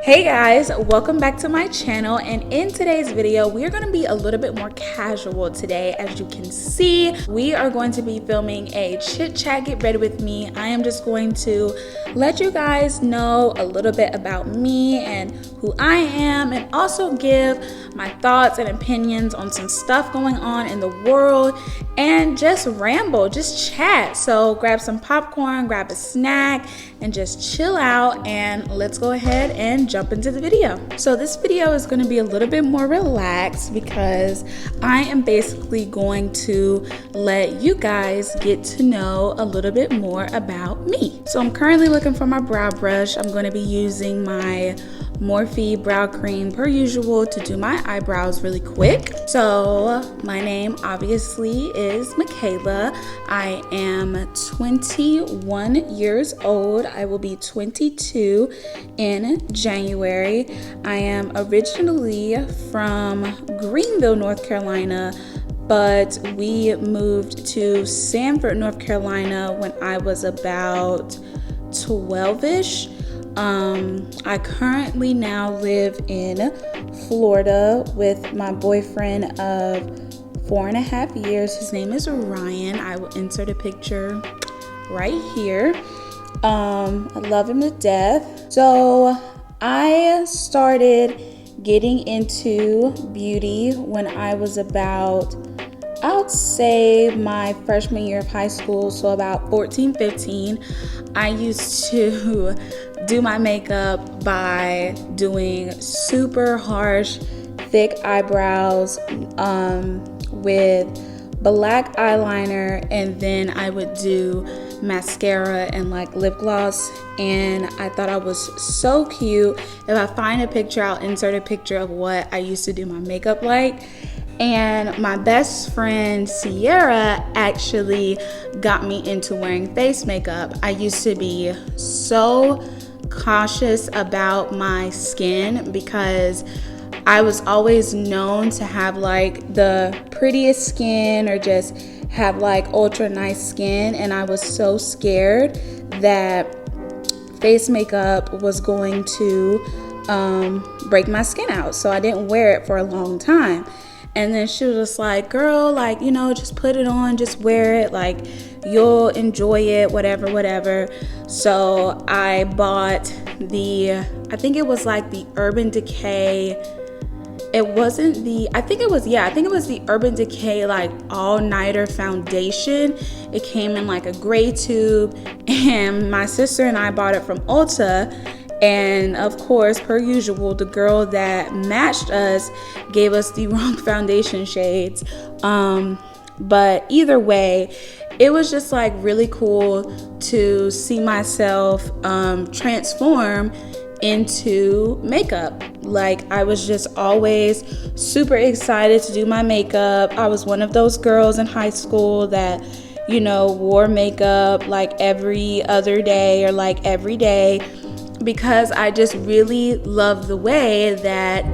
Hey guys, welcome back to my channel, and in today's video we are going to be a little bit more casual today. As you can see, we are going to be filming a chit chat. Get ready with me. I am just going to let you guys know a little bit about me and who I am, and also give my thoughts and opinions on some stuff going on in the world, and just ramble, just chat. So grab some popcorn, grab a snack, and just chill out, and let's go ahead and jump into the video. So this video is going to be a little bit more relaxed because I am basically going to let you guys get to know a little bit more about me. So I'm currently looking for my brow brush. I'm going to be using my Morphe brow cream per usual to do my eyebrows really quick. So my name obviously is Makayla. I am 21 years old. I will be 22 in January. I am originally from Greenville, North Carolina, but we moved to Sanford, North Carolina when I was about 12-ish. I currently now live in Florida with my boyfriend of 4.5 years. His name is Ryan. I will insert a picture right here. I love him to death. So I started getting into beauty when I was about, I would say, my freshman year of high school, so about 14, 15. I used to do my makeup by doing super harsh, thick eyebrows with black eyeliner, and then I would do mascara and like lip gloss, and I thought I was so cute. If I find a picture, I'll insert a picture of what I used to do my makeup like. And my best friend Sierra actually got me into wearing face makeup. I used to be so cautious about my skin because I was always known to have like the prettiest skin or just have like ultra nice skin, and I was so scared that face makeup was going to break my skin out, so I didn't wear it for a long time. And then she was just like, girl, like, you know, just put it on, just wear it, like, you'll enjoy it, whatever. So I bought I think it was like the Urban Decay. It wasn't I think it was the Urban Decay like all-nighter foundation. It came in like a gray tube, and my sister and I bought it from Ulta. And of course, per usual, the girl that matched us gave us the wrong foundation shades. But either way, it was just like really cool to see myself transform into makeup. Like, I was just always super excited to do my makeup. I was one of those girls in high school that, you know, wore makeup like every other day or like every day, because I just really loved the way that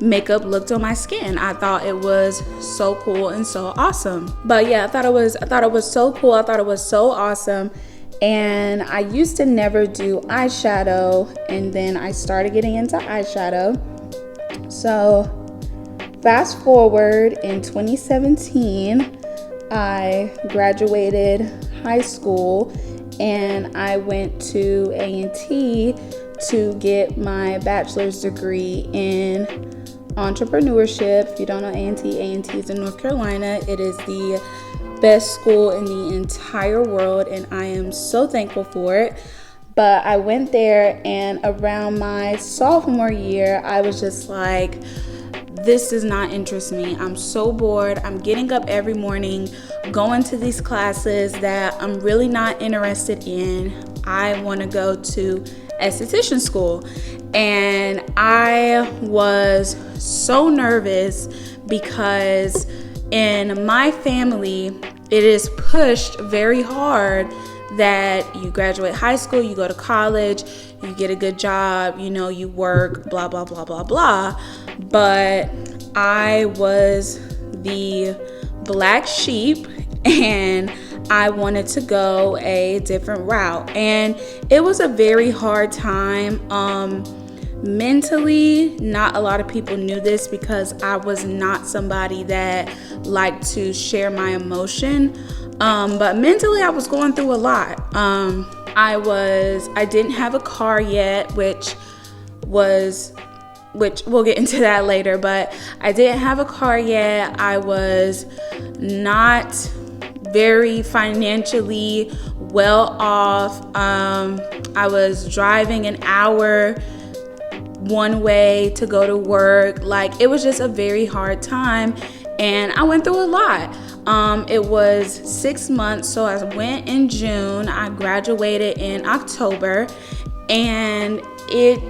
makeup looked on my skin. I thought it was so cool and so awesome. But yeah, I thought it was so cool. I thought it was so awesome. And I used to never do eyeshadow, and then I started getting into eyeshadow. So fast forward, in 2017, I graduated high school and I went to A&T to get my bachelor's degree in entrepreneurship. If you don't know A&T is in North Carolina. It is the best school in the entire world, and I am so thankful for it. But I went there, and around my sophomore year, I was just like, this does not interest me. I'm so bored. I'm getting up every morning, going to these classes that I'm really not interested in. I want to go to esthetician school. And I was so nervous because in my family, it is pushed very hard that you graduate high school, you go to college, you get a good job, you know, you work, blah, blah, blah, blah, blah. But I was the black sheep, and I wanted to go a different route. And it was a very hard time Mentally, not a lot of people knew this because I was not somebody that liked to share my emotion. But mentally, I was going through a lot. I didn't have a car yet, which we'll get into that later, but I didn't have a car yet. I was not very financially well off. I was driving an hour one way to go to work. Like, it was just a very hard time, and I went through a lot. It was 6 months, so I went in June. I graduated in October, and it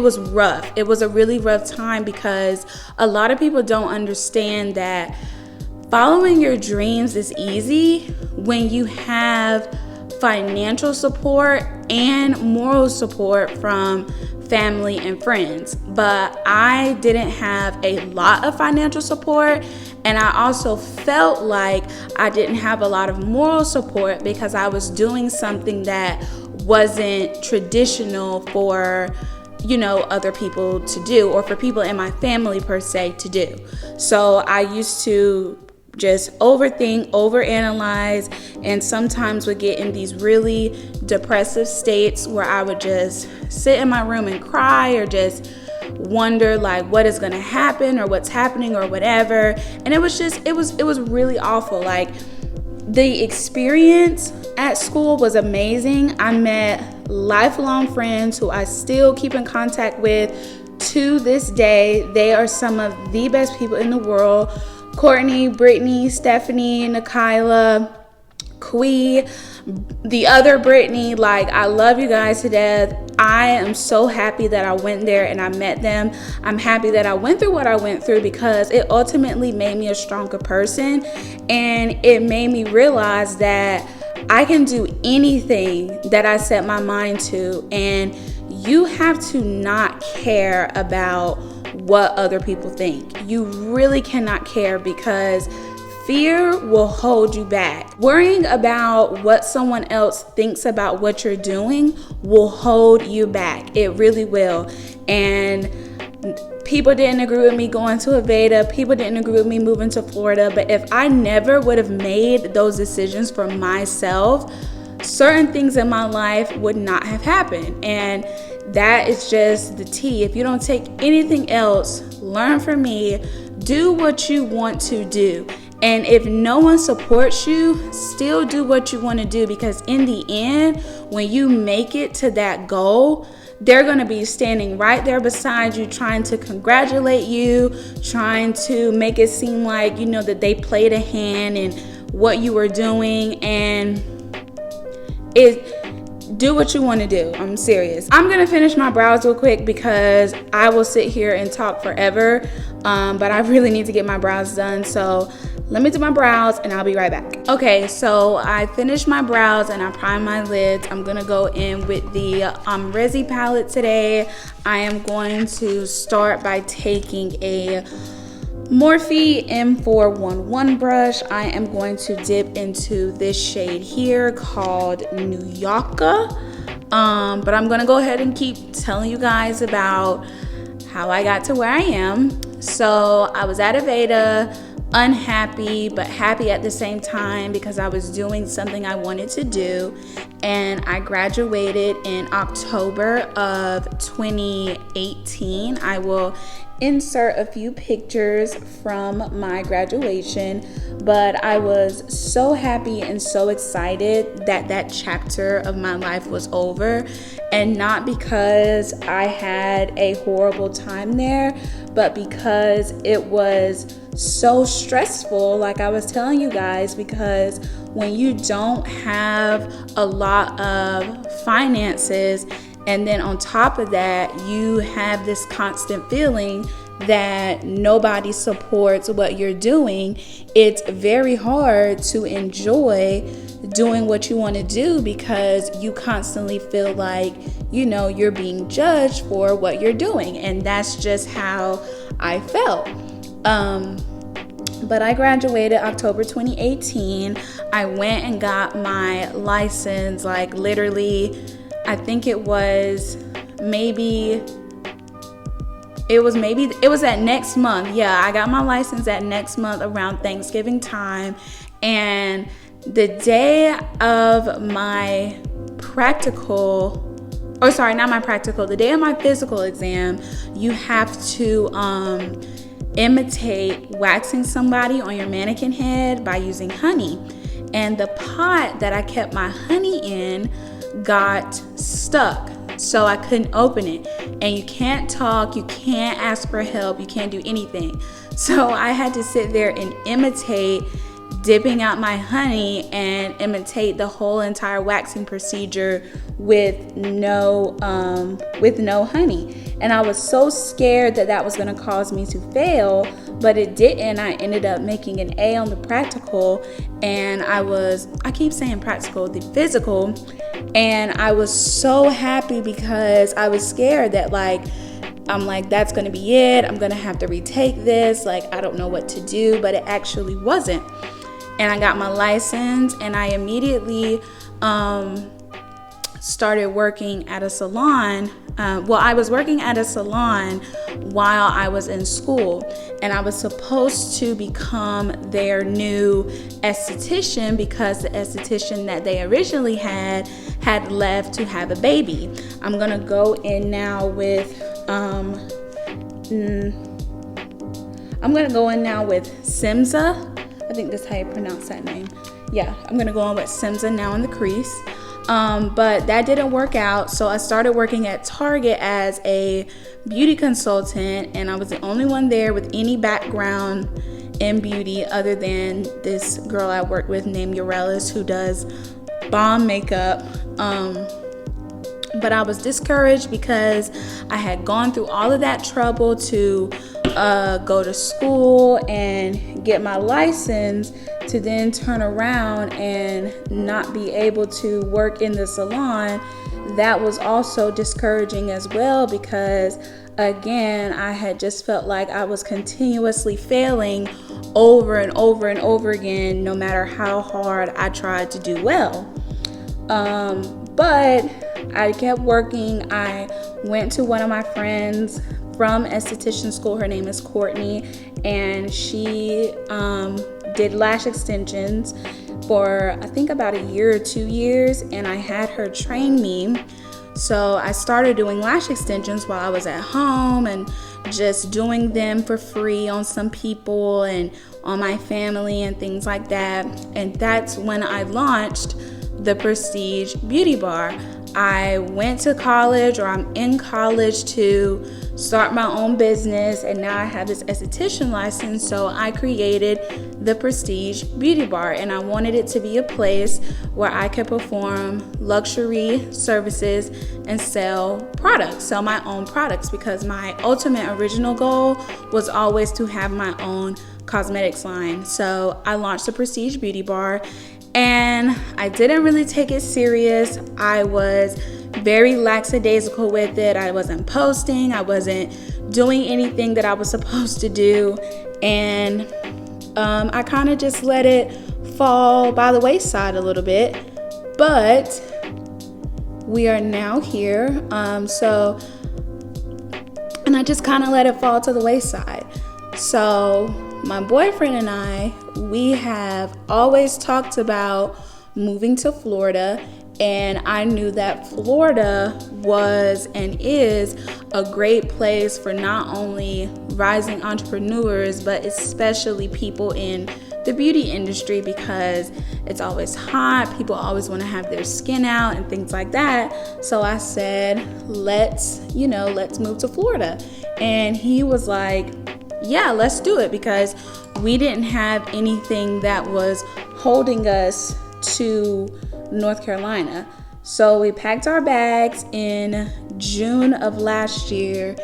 was rough. It was a really rough time because a lot of people don't understand that following your dreams is easy when you have financial support and moral support from family and friends. But I didn't have a lot of financial support, and I also felt like I didn't have a lot of moral support because I was doing something that wasn't traditional for, other people to do, or for people in my family per se to do. So I used to just overthink, overanalyze, and sometimes would get in these really depressive states where I would just sit in my room and cry, or just wonder like what is going to happen or what's happening or whatever. And it was really awful. Like, the experience at school was amazing. I met lifelong friends who I still keep in contact with to this day. They are some of the best people in the world. Courtney, Brittany, Stephanie, Makayla, Quee, the other Brittany, like, I love you guys to death. I am so happy that I went there and I met them. I'm happy that I went through what I went through because it ultimately made me a stronger person, and it made me realize that I can do anything that I set my mind to, and you have to not care about what other people think. You really cannot care, because fear will hold you back. Worrying about what someone else thinks about what you're doing will hold you back. It really will. And people didn't agree with me going to Aveda. People didn't agree with me moving to Florida. But if I never would have made those decisions for myself, certain things in my life would not have happened. And that is just the tea. If you don't take anything else, learn from me. Do what you want to do. And if no one supports you, still do what you want to do, because in the end, when you make it to that goal, they're going to be standing right there beside you, trying to congratulate you, trying to make it seem like, that they played a hand in what you were doing. And do what you want to do. I'm serious. I'm going to finish my brows real quick because I will sit here and talk forever. But I really need to get my brows done. So let me do my brows and I'll be right back. Okay, so I finished my brows and I primed my lids. I'm going to go in with the Resi palette today. I am going to start by taking a Morphe M411 brush. I am going to dip into this shade here called New Yorker. But I'm going to go ahead and keep telling you guys about how I got to where I am. So I was at Aveda, unhappy but happy at the same time because I was doing something I wanted to do, and I graduated in October of 2018. I will insert a few pictures from my graduation, but I was so happy and so excited that that chapter of my life was over, and not because I had a horrible time there, but because it was so stressful, like I was telling you guys, because when you don't have a lot of finances, and then on top of that, you have this constant feeling that nobody supports what you're doing, it's very hard to enjoy doing what you want to do because you constantly feel like, you're being judged for what you're doing. And that's just how I felt. But I graduated October 2018. I went and got my license, like literally, I think it was maybe it was that next month. Yeah, I got my license that next month around Thanksgiving time. And the day of my the day of my physical exam, you have to imitate waxing somebody on your mannequin head by using honey. And the pot that I kept my honey in got stuck, so I couldn't open it. And you can't talk, you can't ask for help, you can't do anything. So I had to sit there and imitate dipping out my honey and imitate the whole entire waxing procedure with no honey. And I was so scared that was going to cause me to fail, but it didn't. I ended up making an A on the practical, and I keep saying practical, the physical, and I was so happy because I was scared that I'm like, that's going to be it. I'm going to have to retake this. I don't know what to do, but it actually wasn't. And I got my license, and I immediately started working at a salon. I was working at a salon while I was in school, and I was supposed to become their new esthetician because the esthetician that they originally had left to have a baby. I'm gonna go in now with Simza. I think that's how you pronounce that name. Yeah, I'm gonna go on with Simza now in the crease. But that didn't work out, so I started working at Target as a beauty consultant, and I was the only one there with any background in beauty other than this girl I worked with named Urelis, who does bomb makeup. But I was discouraged because I had gone through all of that trouble to go to school and get my license, to then turn around and not be able to work in the salon. That was also discouraging as well, because again, I had just felt like I was continuously failing over and over and over again, no matter how hard I tried to do well. But I kept working. I went to one of my friends from esthetician school. Her name is Courtney, and she did lash extensions for I think about a year or 2 years, and I had her train me. So I started doing lash extensions while I was at home and just doing them for free on some people and on my family and things like that. And that's when I launched the Prestige Beauty Bar. I went to college, or I'm in college, to start my own business, and now I have this esthetician license, so I created the Prestige Beauty Bar, and I wanted it to be a place where I could perform luxury services and sell my own products, because my ultimate original goal was always to have my own cosmetics line. So I launched the Prestige Beauty Bar, and I didn't really take it serious. I was very lackadaisical with it. I wasn't posting. I wasn't doing anything that I was supposed to do. And I kind of just let it fall by the wayside a little bit. But we are now here. And I just kind of let it fall to the wayside. So my boyfriend and I, we have always talked about moving to Florida, and I knew that Florida was and is a great place for not only rising entrepreneurs, but especially people in the beauty industry, because it's always hot. People always want to have their skin out and things like that. So I said, let's move to Florida. And he was like, yeah, let's do it, because we didn't have anything that was holding us to North Carolina. So we packed our bags in June of last year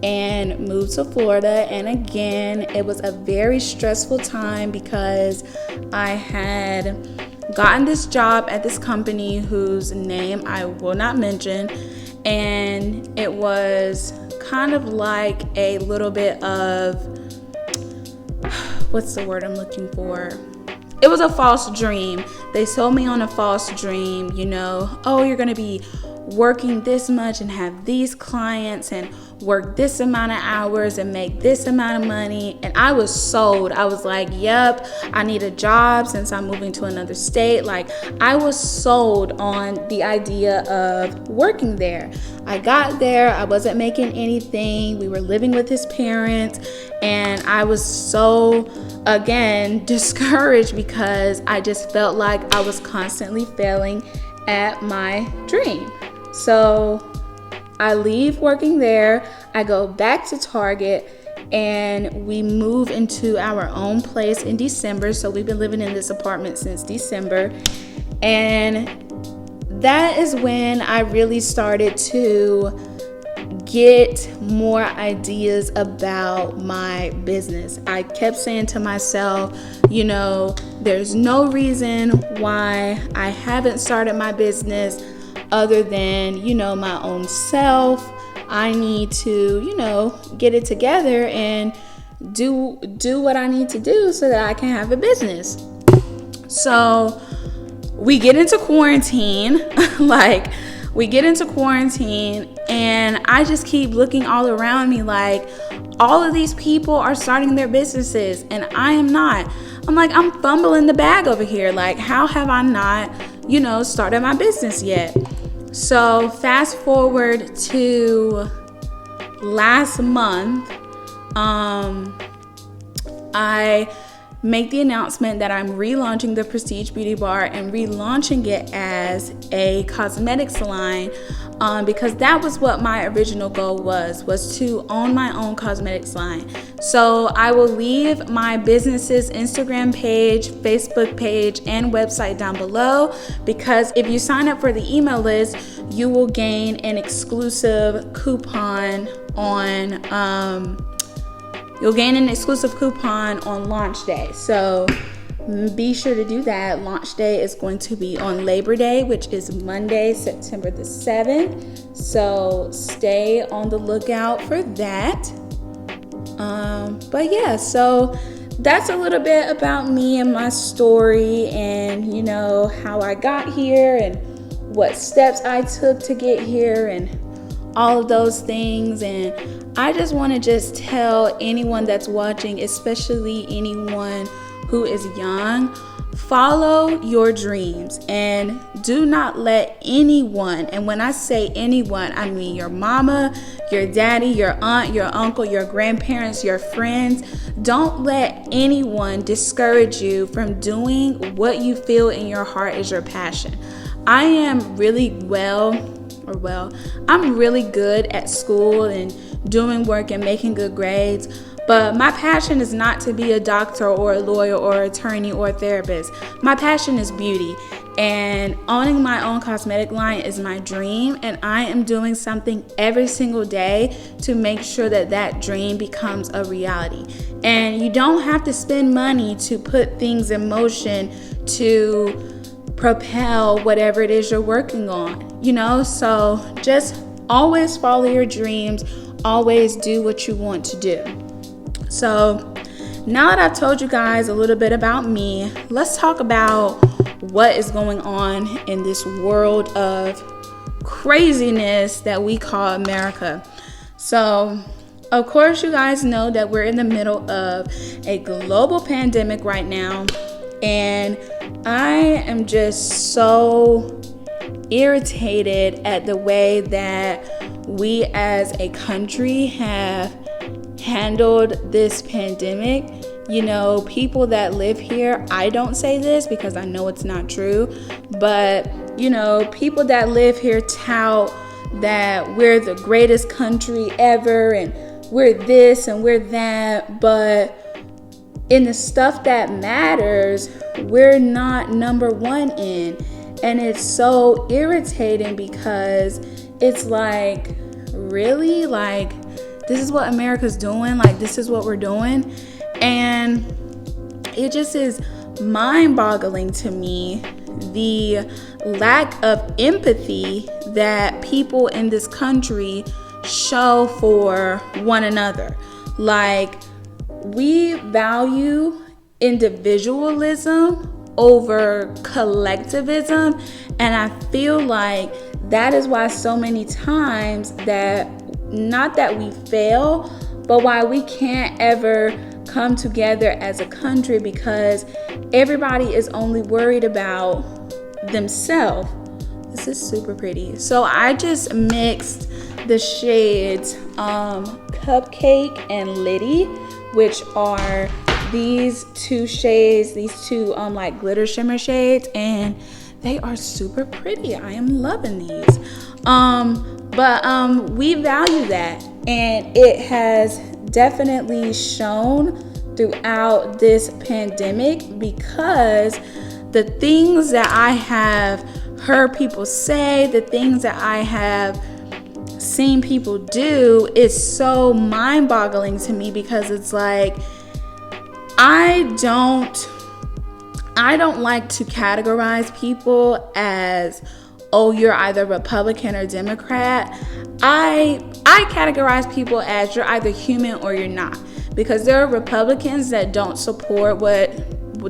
and moved to Florida. And again, it was a very stressful time because I had gotten this job at this company whose name I will not mention, and it was kind of like a little bit of, what's the word I'm looking for? it was a false dream. They sold me on a false dream, oh, you're going to be working this much and have these clients and work this amount of hours and make this amount of money. And I was sold. I was like, yep, I need a job since I'm moving to another state. Like, I was sold on the idea of working there. I got there, I wasn't making anything. We were living with his parents, and I was so, again, discouraged because I just felt like I was constantly failing at my dream. So I leave working there, I go back to Target, and we move into our own place in December. So we've been living in this apartment since December. And that is when I really started to get more ideas about my business. I kept saying to myself, there's no reason why I haven't started my business other than, my own self. I need to, get it together and do what I need to do so that I can have a business. So we get into quarantine, and I just keep looking all around me like all of these people are starting their businesses and I am not. I'm like, I'm fumbling the bag over here. Like, how have I not, started my business yet? So fast forward to last month, I make the announcement that I'm relaunching the Prestige Beauty Bar and relaunching it as a cosmetics line, because that was what my original goal was to own my own cosmetics line. So I will leave my business's Instagram page, Facebook page, and website down below, because if you sign up for the email list, you will gain an exclusive coupon on launch day. So be sure to do that. Launch day is going to be on Labor Day, which is Monday, September the 7th. So stay on the lookout for that. But yeah, so that's a little bit about me and my story, and how I got here and what steps I took to get here and all of those things. And I just want to tell anyone that's watching, especially anyone who is young, follow your dreams and do not let anyone, and when I say anyone, I mean your mama, your daddy, your aunt, your uncle, your grandparents, your friends, don't let anyone discourage you from doing what you feel in your heart is your passion. I am really I'm really good at school and doing work and making good grades, but my passion is not to be a doctor or a lawyer or attorney or a therapist. My passion is beauty, and owning my own cosmetic line is my dream, and I am doing something every single day to make sure that that dream becomes a reality. And you don't have to spend money to put things in motion to propel whatever it is you're working on, so just always follow your dreams, always do what you want to do. So now that I've told you guys a little bit about me, let's talk about what is going on in this world of craziness that we call America. So of course you guys know that we're in the middle of a global pandemic right now, and I am just so irritated at the way that we as a country have handled this pandemic. People that live here, I don't say this because I know it's not true, but people that live here tout that we're the greatest country ever and we're this and we're that, but in the stuff that matters, we're not number one in. And it's so irritating because it's like, really? Like, this is what America's doing? Like, this is what we're doing? And it just is mind-boggling to me, the lack of empathy that people in this country show for one another. Like, we value individualism over collectivism. And I feel like that is why so many times that, not that we fail, but why we can't ever come together as a country, because everybody is only worried about themselves. This is super pretty. So I just mixed the shades Cupcake and Liddy, which are these two shades, these two like glitter shimmer shades, and they are super pretty. I am loving these. But we value that, and it has definitely shown throughout this pandemic, because the things that I have heard people say, the things that I have seen people do is so mind-boggling to me, because it's like I don't like to categorize people as, oh, you're either Republican or Democrat. I categorize people as you're either human or you're not, because there are Republicans that don't support what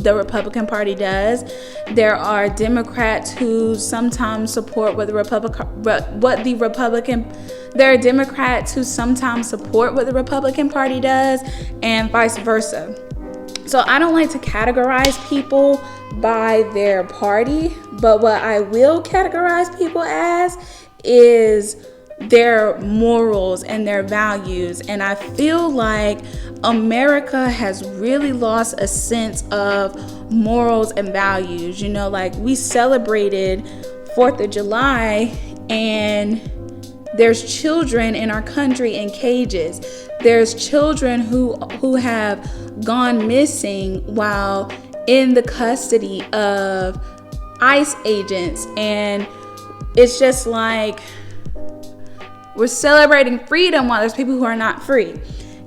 the Republican Party does. There are Democrats who sometimes support there are Democrats who sometimes support what the Republican Party does, and vice versa. So I don't like to categorize people by their party, but what I will categorize people as is their morals and their values. And I feel like America has really lost a sense of morals and values. You know, like we celebrated 4th of July, and there's children in our country in cages. There's children who have gone missing while in the custody of ICE agents. And it's just like we're celebrating freedom while there's people who are not free.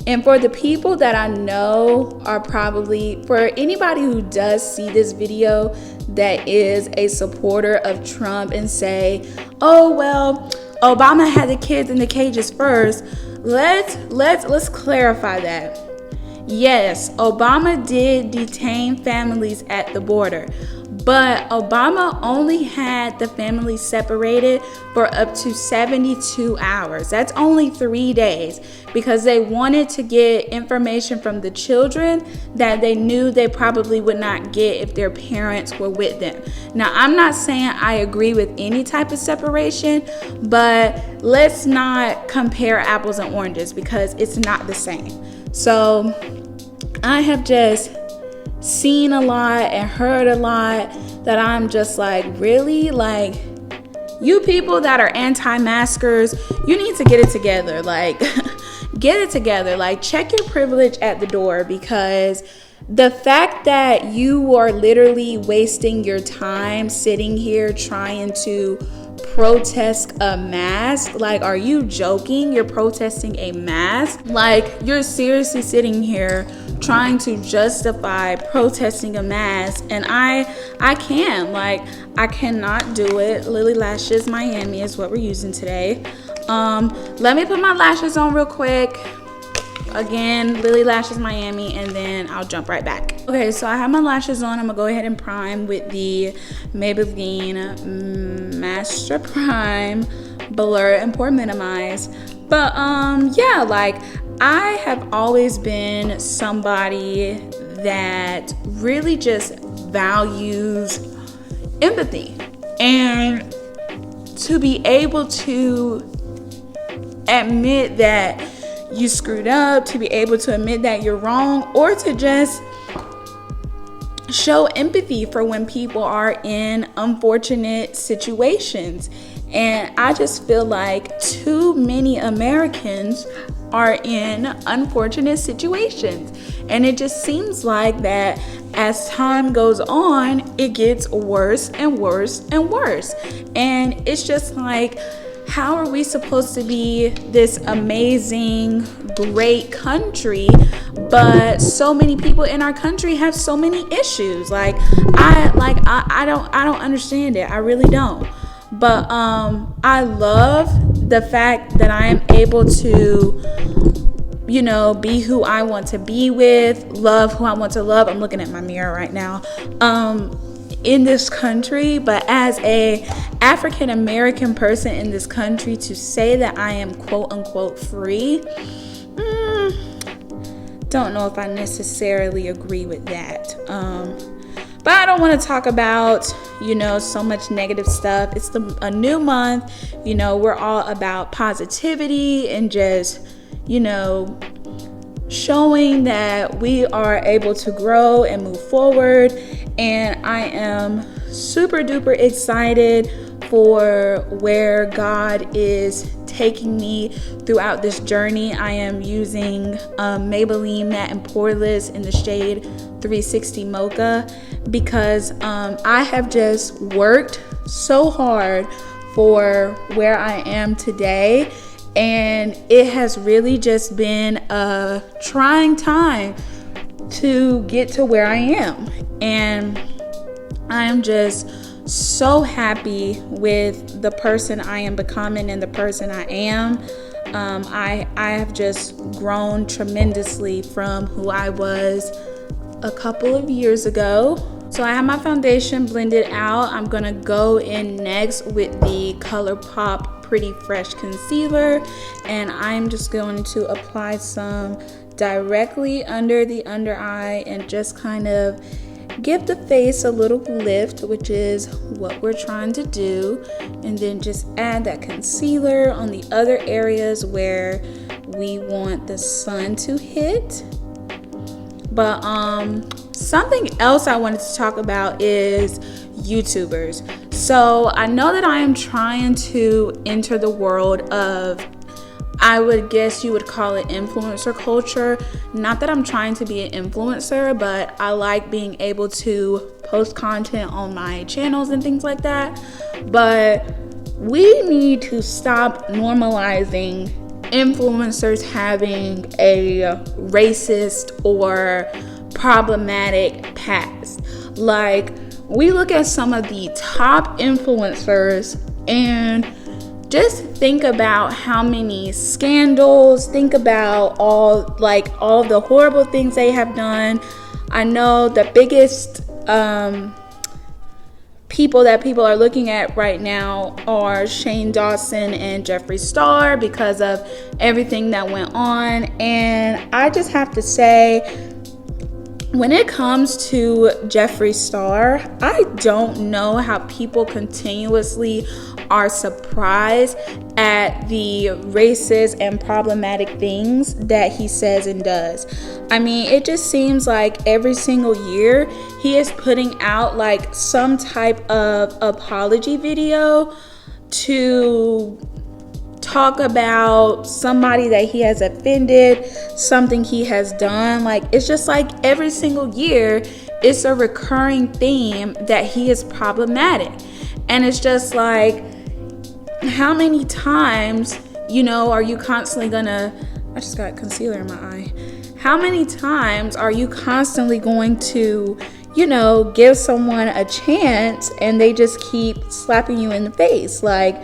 And for the people that I know are probably, for anybody who does see this video that is a supporter of Trump and say, oh, well, Obama had the kids in the cages first, let's clarify that. Yes, Obama did detain families at the border, but Obama only had the families separated for up to 72 hours. That's only 3 days, because they wanted to get information from the children that they knew they probably would not get if their parents were with them. Now, I'm not saying I agree with any type of separation, but let's not compare apples and oranges, because it's not the same. So I have just seen a lot and heard a lot that I'm just like, really? Like, you people that are anti-maskers, you need to get it together. Like, get it together. Like, check your privilege at the door, because the fact that you are literally wasting your time sitting here trying to protest a mask, like, are you joking? You're protesting a mask? Like, you're seriously sitting here trying to justify protesting a mask, and I cannot do it. Lily Lashes Miami is what we're using today. Let me put my lashes on real quick. Again, Lily Lashes Miami, and then I'll jump right back. Okay, so I have my lashes on. I'm gonna go ahead and prime with the Maybelline Master Prime Blur and Pore Minimize. But yeah, like, I have always been somebody that really just values empathy, and to be able to admit that you screwed up, to be able to admit that you're wrong, or to just show empathy for when people are in unfortunate situations. And I just feel like too many Americans are in unfortunate situations, and it just seems like that as time goes on, it gets worse and worse and worse. And it's just like, how are we supposed to be this amazing, great country, but so many people in our country have so many issues? Like, I don't understand it. I really don't. But I love the fact that I am able to be who I want to be with, love who I want to love. I'm looking at my mirror right now. In this country, but as a African American person in this country, to say that I am quote unquote free, don't know if I necessarily agree with that. But I don't want to talk about, so much negative stuff. It's a new month. We're all about positivity and just, showing that we are able to grow and move forward. And I am super duper excited for where God is taking me throughout this journey. I am using Maybelline Matte and Poreless in the shade 360 Mocha because I have just worked so hard for where I am today, and it has really just been a trying time to get to where I am. And I am just so happy with the person I am becoming and the person I am. I have just grown tremendously from who I was a couple of years ago. So I have my foundation blended out. I'm gonna go in next with the ColourPop Pretty Fresh Concealer, and I'm just going to apply some directly under the under eye and just kind of give the face a little lift, which is what we're trying to do, and then just add that concealer on the other areas where we want the sun to hit. But something else I wanted to talk about is YouTubers. So I know that I am trying to enter the world of, I would guess you would call it influencer culture. Not that I'm trying to be an influencer, but I like being able to post content on my channels and things like that. But we need to stop normalizing influencers having a racist or problematic past. Like, we look at some of the top influencers and just think about how many scandals, think about all the horrible things they have done. I know the biggest people that people are looking at right now are Shane Dawson and Jeffree Star because of everything that went on. And I just have to say, when it comes to Jeffree Star, I don't know how people continuously are surprised at the racist and problematic things that he says and does. I mean, it just seems like every single year he is putting out like some type of apology video to talk about somebody that he has offended, something he has done. Like, it's just like every single year it's a recurring theme that he is problematic. And it's just like, how many times, are you constantly gonna, I just got concealer in my eye. How many times are you constantly going to, give someone a chance and they just keep slapping you in the face? Like,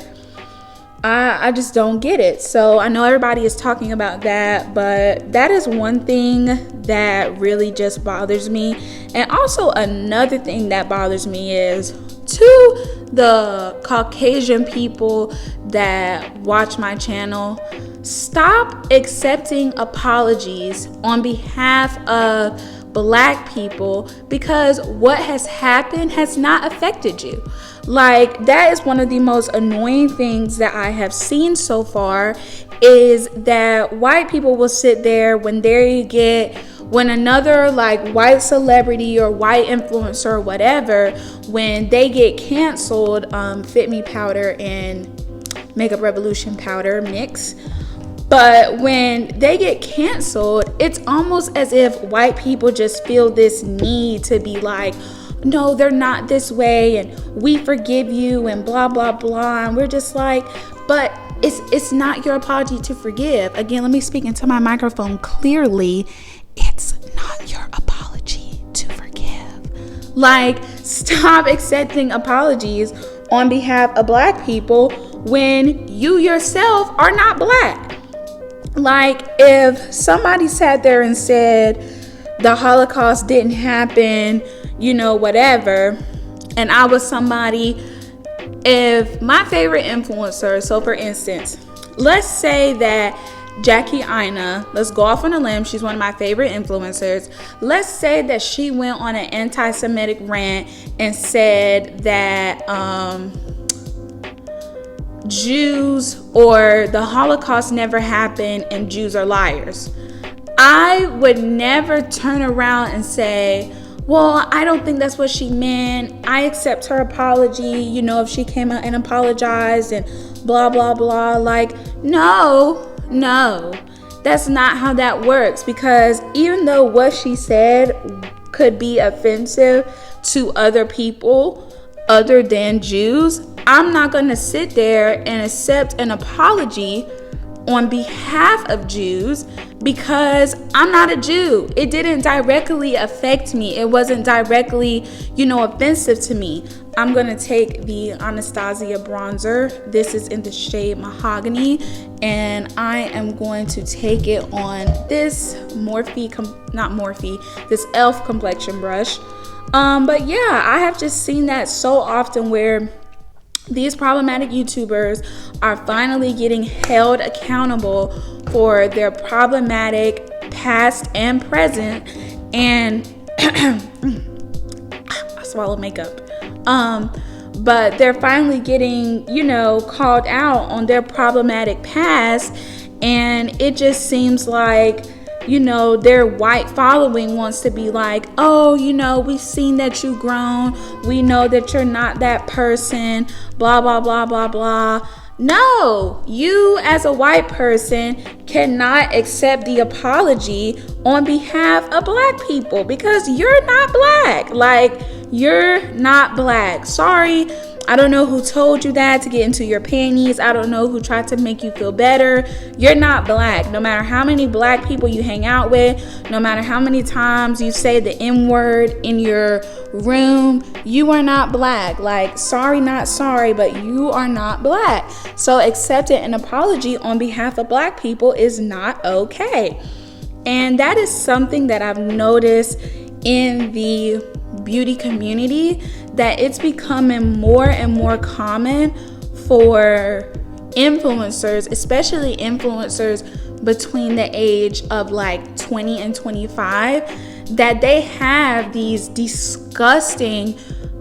I just don't get it. So I know everybody is talking about that, but that is one thing that really just bothers me. And also another thing that bothers me is, to the Caucasian people that watch my channel, stop accepting apologies on behalf of Black people, because what has happened has not affected you. Like, that is one of the most annoying things that I have seen so far, is that white people will sit there when another like white celebrity or white influencer or whatever, when they get canceled, Fit Me powder and Makeup Revolution powder mix. But when they get canceled, it's almost as if white people just feel this need to be like, no, they're not this way, and we forgive you, and blah, blah, blah. And we're just like, but it's not your apology to forgive. Again, let me speak into my microphone clearly. It's not your apology to forgive. Like, stop accepting apologies on behalf of Black people when you yourself are not Black. Like, if somebody sat there and said the Holocaust didn't happen, you know, whatever, and I was somebody, if my favorite influencer, so for instance, let's say that Jackie Ina, let's go off on a limb, she's one of my favorite influencers. Let's say that she went on an anti-Semitic rant and said that Jews or the Holocaust never happened and Jews are liars. I would never turn around and say, well, I don't think that's what she meant. I accept her apology, you know, if she came out and apologized and blah, blah, blah. Like, no, that's not how that works. Because even though what she said could be offensive to other people other than Jews, I'm not going to sit there and accept an apology on behalf of Jews because I'm not a Jew. It didn't directly affect me. It wasn't directly, you know, offensive to me. I'm going to take the Anastasia bronzer. This is in the shade Mahogany, and I am going to take it on this this e.l.f. complexion brush. But yeah, I have just seen that so often where these problematic YouTubers are finally getting held accountable for their problematic past and present, and I swallowed makeup. But they're finally getting, you know, called out on their problematic past, and it just seems like, you know, their white following wants to be like, oh, you know, we've seen that you've grown. We know that you're not that person, blah, blah, blah, blah, blah. No, you as a white person cannot accept the apology on behalf of black people because you're not black. Like, you're not black. Sorry. I don't know who told you that to get into your panties. I don't know who tried to make you feel better. You're not black. No matter how many black people you hang out with, no matter how many times you say the N-word in your room, you are not black. Like, sorry, not sorry, but you are not black. So accepting an apology on behalf of black people is not okay. And that is something that I've noticed in the beauty community, that it's becoming more and more common for influencers, especially influencers between the age of like 20 and 25, that they have these disgusting,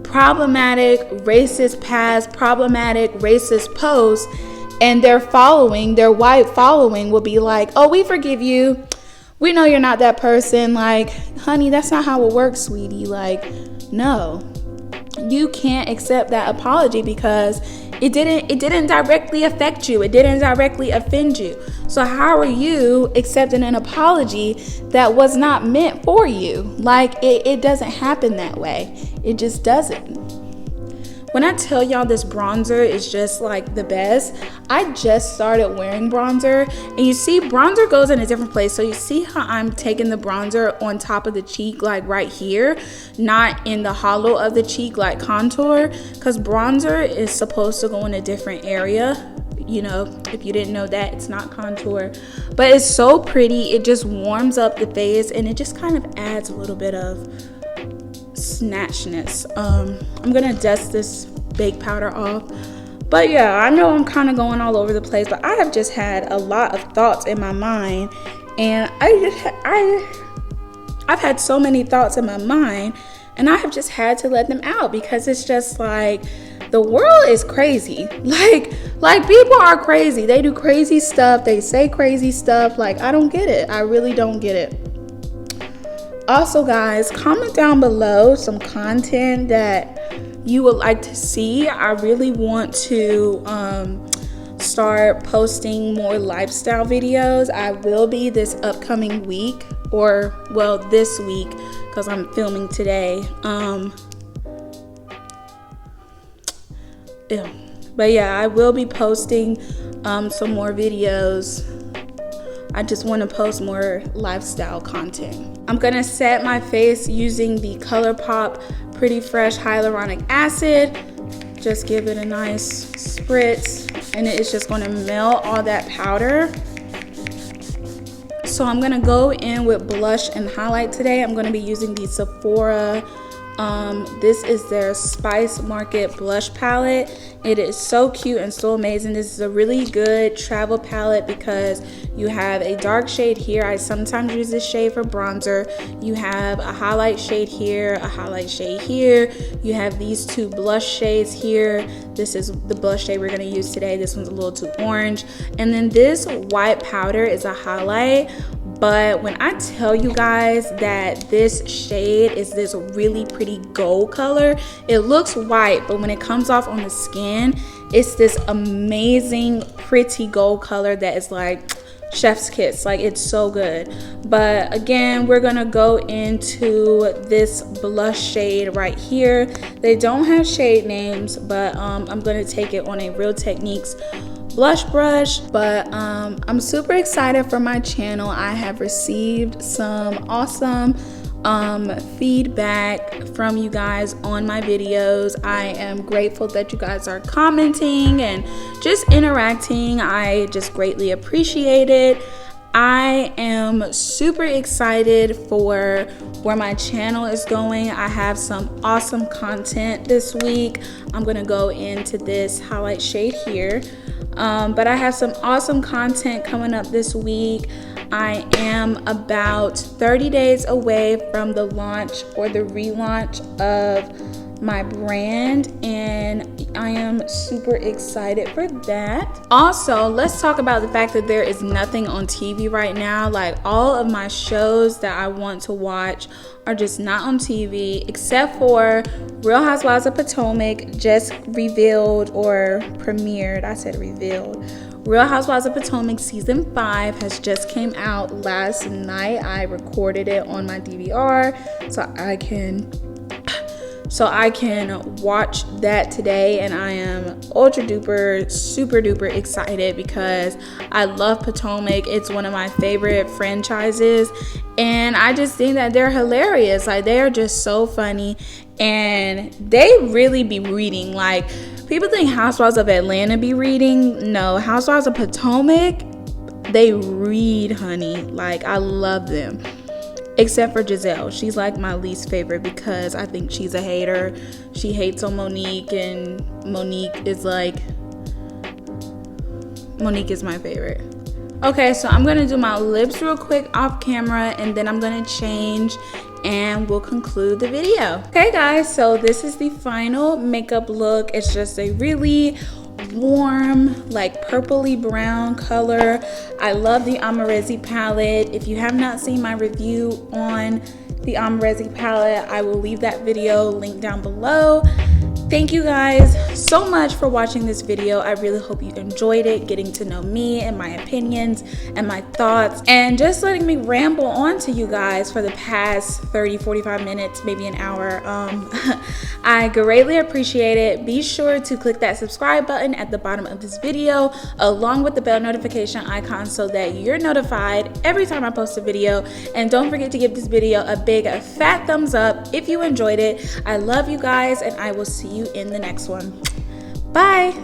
problematic, racist past, problematic, racist posts, and their white following will be like, oh, we forgive you. We know you're not that person. Like, honey, that's not how it works, sweetie. Like, no, you can't accept that apology because it didn't directly affect you. It didn't directly offend you. So how are you accepting an apology that was not meant for you? Like, it doesn't happen that way. It just doesn't. When I tell y'all this bronzer is just like the best, I just started wearing bronzer, and you see bronzer goes in a different place. So you see how I'm taking the bronzer on top of the cheek, like right here, not in the hollow of the cheek like contour, because bronzer is supposed to go in a different area. You know, if you didn't know that, it's not contour, but it's so pretty. It just warms up the face, and it just kind of adds a little bit of snatchness. I'm gonna dust this bake powder off, but yeah, I know I'm kind of going all over the place, but I have just had a lot of thoughts in my mind, and I've had so many thoughts in my mind, and I have just had to let them out because it's just like the world is crazy. Like people are crazy. They do crazy stuff. They say crazy stuff. Like, I don't get it. I really don't get it. Also, guys, comment down below some content that you would like to see. I really want to start posting more lifestyle videos. I will be this upcoming week, or well, this week, because I'm filming today. But yeah, I will be posting some more videos. I just want to post more lifestyle content. I'm gonna set my face using the ColourPop Pretty Fresh Hyaluronic Acid. Just give it a nice spritz, and it is just gonna melt all that powder. So I'm gonna go in with blush and highlight today. I'm gonna be using the Sephora. This is their Spice Market blush palette. It is so cute and so amazing. This is a really good travel palette because you have a dark shade here. I sometimes use this shade for bronzer. You have a highlight shade here, a highlight shade here. You have these two blush shades here. This is the blush shade we're gonna use today. This one's a little too orange. And then this white powder is a highlight. But when I tell you guys that this shade is this really pretty gold color, it looks white, but when it comes off on the skin, it's this amazing, pretty gold color that is like chef's kiss. Like, it's so good. But again, we're gonna go into this blush shade right here. They don't have shade names, but I'm gonna take it on a Real Techniques blush brush. But I'm super excited for my channel. I have received some awesome feedback from you guys on my videos. I am grateful that you guys are commenting and just interacting. I just greatly appreciate it. I am super excited for where my channel is going. I have some awesome content this week. I'm gonna go into this highlight shade here. But I have some awesome content coming up this week. I am about 30 days away from the launch or the relaunch of my brand, and I am super excited for that. Also, let's talk about the fact that there is nothing on TV right now. Like, all of my shows that I want to watch are just not on TV, except for Real Housewives of Potomac just revealed or premiered. I said revealed. Real Housewives of Potomac season 5 has just came out last night. I recorded it on my DVR so I can watch that today, and I am ultra duper super duper excited because I love Potomac. It's one of my favorite franchises, and I just think that they're hilarious. Like, they are just so funny, and they really be reading. Like, people think Housewives of Atlanta be reading. No, Housewives of Potomac, they read, honey. Like, I love them. Except for Giselle. She's like my least favorite because I think she's a hater. She hates on Monique, and Monique is my favorite. Okay, so I'm gonna do my lips real quick off camera, and then I'm gonna change and we'll conclude the video. Okay guys, so this is the final makeup look. It's just a really warm, like purpley brown color. I love the Amarezzi palette. If you have not seen my review on the Amarezzi palette, I will leave that video linked down below. Thank you guys so much for watching this video. I really hope you enjoyed it, getting to know me and my opinions and my thoughts, and just letting me ramble on to you guys for the past 30-45 minutes, maybe an hour. I greatly appreciate it. Be sure to click that subscribe button at the bottom of this video, along with the bell notification icon, so that you're notified every time I post a video. And don't forget to give this video a big fat thumbs up if you enjoyed it. I love you guys, and I will see you in the next one. Bye.